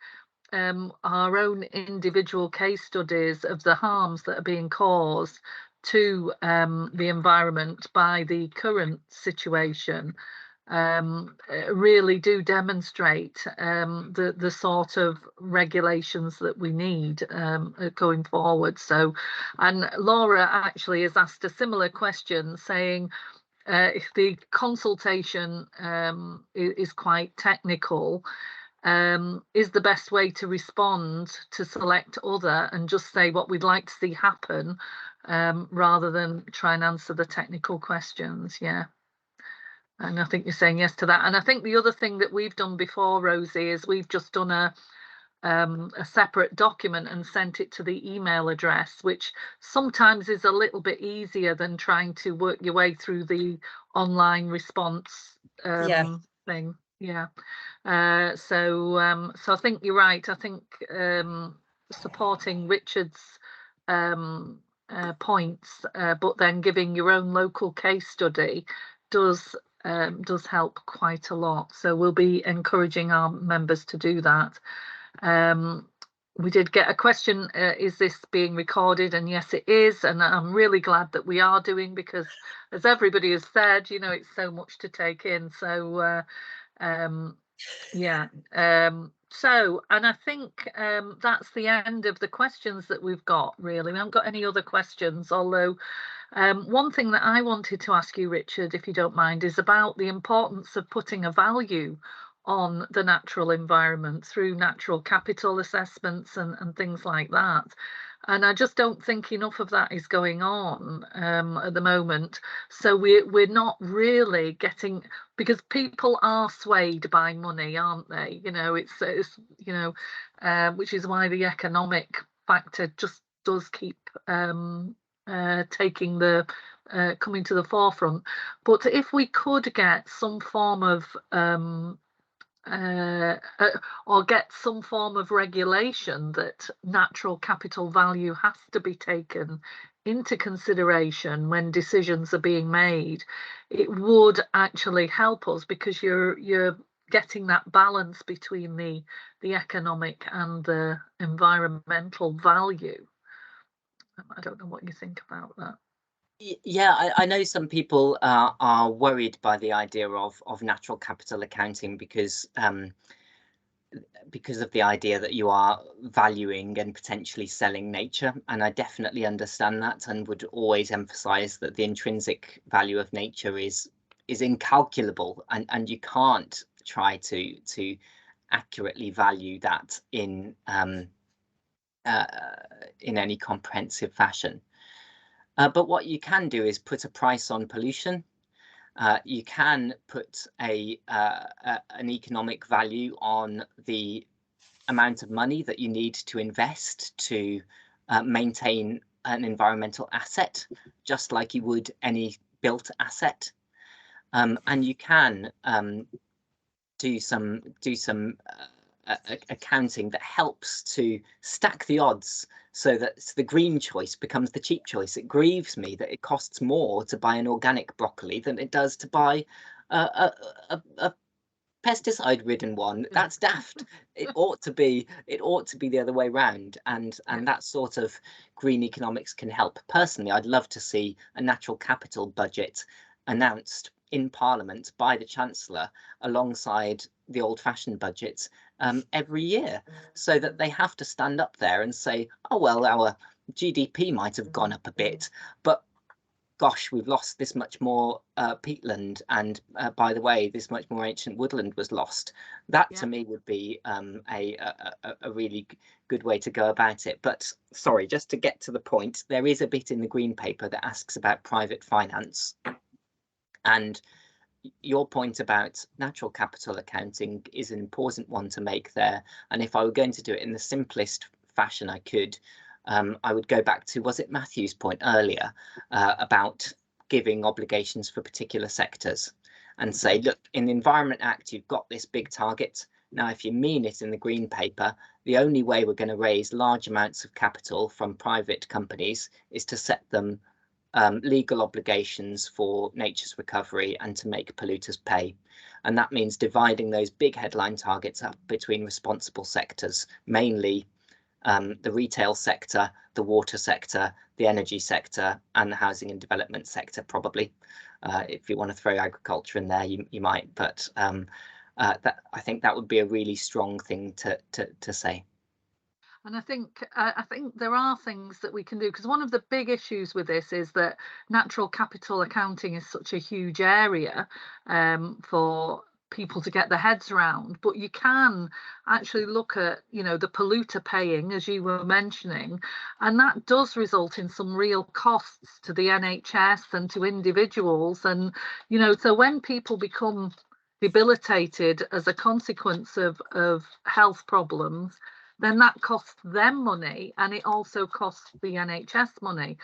S1: our own individual case studies of the harms that are being caused to the environment by the current situation really do demonstrate the sort of regulations that we need going forward. So, and Laura actually has asked a similar question, saying if the consultation is quite technical, is the best way to respond to select other and just say what we'd like to see happen, rather than try and answer the technical questions. Yeah, and I think you're saying yes to that. And I think the other thing that we've done before, Rosie, is we've just done a separate document and sent it to the email address, which sometimes is a little bit easier than trying to work your way through the online response thing. Yeah. So I think you're right. I think supporting Richard's points, but then giving your own local case study does help quite a lot. So we'll be encouraging our members to do that. We did get a question, is this being recorded? And yes, it is. And I'm really glad that we are doing, because as everybody has said, you know, it's so much to take in. So yeah. So, and I think that's the end of the questions that we've got, really. We haven't got any other questions, although one thing that I wanted to ask you, Richard, if you don't mind, is about the importance of putting a value on the natural environment through natural capital assessments and things like that. And I just don't think enough of that is going on at the moment. So we're not really getting, because people are swayed by money, aren't they? You know, it's you know, which is why the economic factor just does keep taking the coming to the forefront. But if we could get some form of or get some form of regulation that natural capital value has to be taken into consideration when decisions are being made, it would actually help us, because you're getting that balance between the economic and the environmental value. I don't know what you think about that.
S3: Yeah, I know some people are worried by the idea of natural capital accounting because of the idea that you are valuing and potentially selling nature, and I definitely understand that, and would always emphasize that the intrinsic value of nature is incalculable, and you can't try to accurately value that in any comprehensive fashion. But what you can do is put a price on pollution. You can put an economic value on the amount of money that you need to invest to maintain an environmental asset, just like you would any built asset. And you can do some accounting that helps to stack the odds so that the green choice becomes the cheap choice. It grieves me that it costs more to buy an organic broccoli than it does to buy a pesticide-ridden one. That's daft. It ought to be the other way round, and that sort of green economics can help. Personally, I'd love to see a natural capital budget announced in Parliament by the Chancellor alongside the old-fashioned budgets every year, so that they have to stand up there and say, oh well, our GDP might have gone up a bit, but gosh, we've lost this much more peatland, and by the way, this much more ancient woodland was lost. That to me would be a really good way to go about it. But sorry, just to get to the point, there is a bit in the Green Paper that asks about private finance, and your point about natural capital accounting is an important one to make there. And if I were going to do it in the simplest fashion I could, I would go back to, was it Matthew's point earlier about giving obligations for particular sectors, and say, look, in the Environment Act, you've got this big target. Now, if you mean it in the Green Paper, the only way we're going to raise large amounts of capital from private companies is to set them legal obligations for nature's recovery and to make polluters pay. And that means dividing those big headline targets up between responsible sectors, mainly the retail sector, the water sector, the energy sector, and the housing and development sector, probably. If you want to throw agriculture in there, you might, but that, I think that would be a really strong thing to say.
S1: And I think there are things that we can do, because one of the big issues with this is that natural capital accounting is such a huge area for people to get their heads around. But you can actually look at, you know, the polluter paying, as you were mentioning, and that does result in some real costs to the NHS and to individuals. And, you know, so when people become debilitated as a consequence of health problems, then that costs them money, and it also costs the NHS money.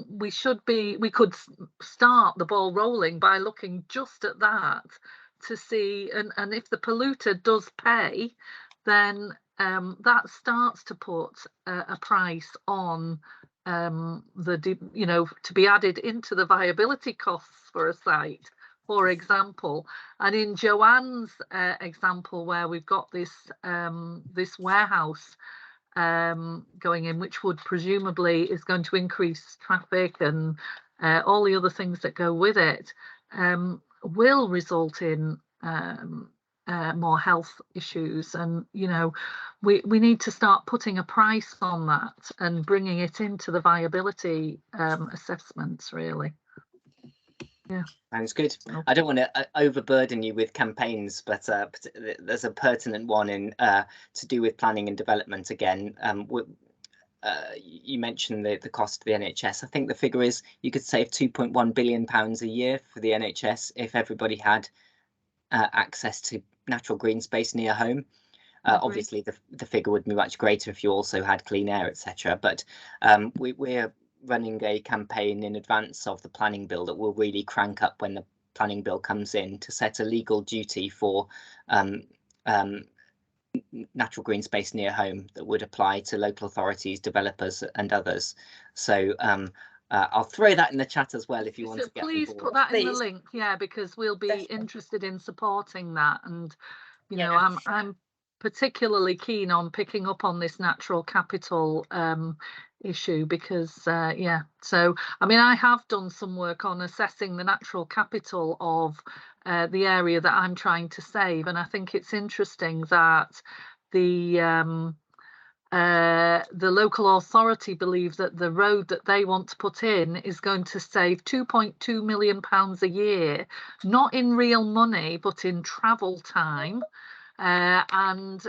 S1: We could start the ball rolling by looking just at that to see, and if the polluter does pay, then that starts to put a price on to be added into the viability costs for a site, for example. And in Joanne's example, where we've got this this warehouse going in, which would presumably is going to increase traffic and all the other things that go with it, will result in more health issues. And, you know, we need to start putting a price on that and bringing it into the viability assessments, really. Yeah.
S3: Sounds good. I don't want to overburden you with campaigns, but there's a pertinent one in to do with planning and development again. You mentioned the cost of the NHS. I think the figure is you could save £2.1 billion a year for the NHS if everybody had access to natural green space near home. Obviously, the figure would be much greater if you also had clean air, etc. But we're running a campaign in advance of the planning bill that will really crank up when the planning bill comes in, to set a legal duty for natural green space near home that would apply to local authorities, developers and others. So I'll throw that in the chat as well if you want to get
S1: please
S3: on board.
S1: put that in the
S2: Please.
S1: link, yeah, because we'll be
S2: Definitely.
S1: interested in supporting that. And you know,
S2: Yeah.
S1: I'm particularly keen on picking up on this natural capital issue because yeah, so I mean I have done some work on assessing the natural capital of the area that I'm trying to save, and I think it's interesting that the local authority believe that the road that they want to put in is going to save £2.2 million a year, not in real money but in travel time. And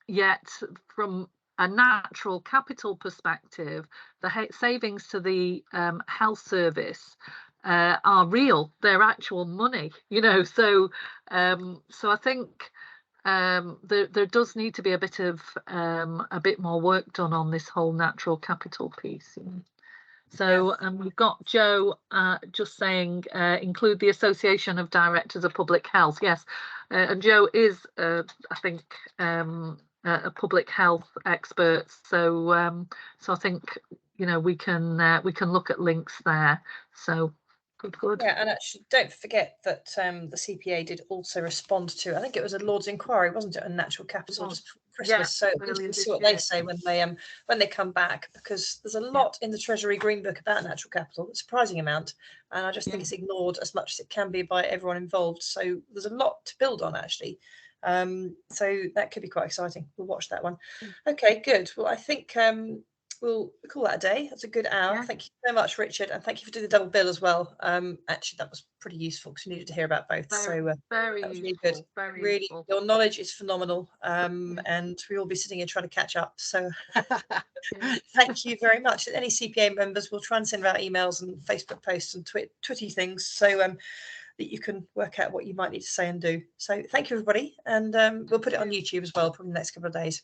S1: yet from a natural capital perspective, the savings to the health service are real, they're actual money, you know. So so I think there does need to be a bit more work done on this whole natural capital piece. So we've got Joe just saying include the Association of Directors of Public Health. Yes, and Joe is I think a public health expert. So so I think you know we can look at links there. So good.
S2: Yeah, and actually don't forget that the CPA did also respond to, I think it was a Lord's inquiry, wasn't it, on natural capital just before Christmas.
S1: Yeah,
S2: so
S1: earlier
S2: we'll see
S1: this
S2: what
S1: year.
S2: they say when they come back, because there's a lot in the Treasury Green Book about natural capital, a surprising amount, and I just think it's ignored as much as it can be by everyone involved. So there's a lot to build on actually. So that could be quite exciting. We'll watch that one. Okay, good. Well, I think we'll call that a day. That's a good hour.
S1: Yeah.
S2: Thank you so much, Richard, and thank you for doing the double bill as well. Actually, that was pretty useful because we needed to hear about both.
S1: Very
S2: that was
S1: useful,
S2: really good.
S1: very
S2: Really,
S1: useful.
S2: your knowledge is phenomenal, and we will be sitting here trying to catch up. So thank you very much. Any CPA members, we'll try and send out emails and Facebook posts and Twitty things so that you can work out what you might need to say and do. So thank you, everybody, and we'll put it on YouTube as well probably in the next couple of days.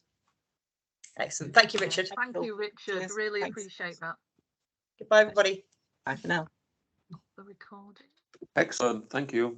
S2: Excellent. Thank you, Richard.
S1: Thank you, Richard.
S3: Cheers.
S1: Really
S3: Thanks.
S1: appreciate that.
S2: Goodbye, everybody.
S3: Bye for now.
S1: The recording.
S5: Excellent. Thank you.